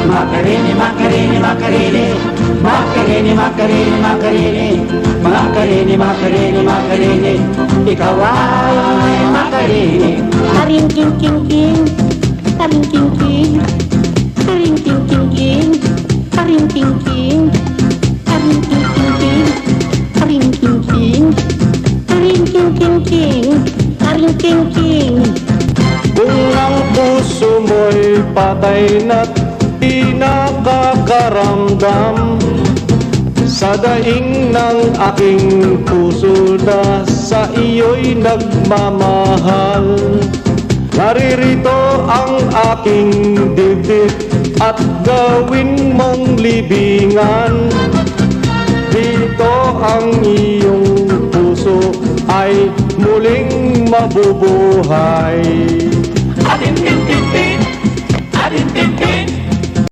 Macarena, Macarena, Macarena, Macarena, Macarena, Macarena, Macarena, Macarena, Macarena, ikaw ay Macarena. Karing king king king, karing king king, karing king king king, karing king king, karing king king king, karing king king, karing king king king, karing king king. Kung ang puso mo'y patay na't di nakakaramdam, sa daing ng aking puso na sa iyo'y nagmamahal, naririto ang aking dibdib at gawin mong libingan. Dito ang iyong puso ay muling mabubuhay. Atin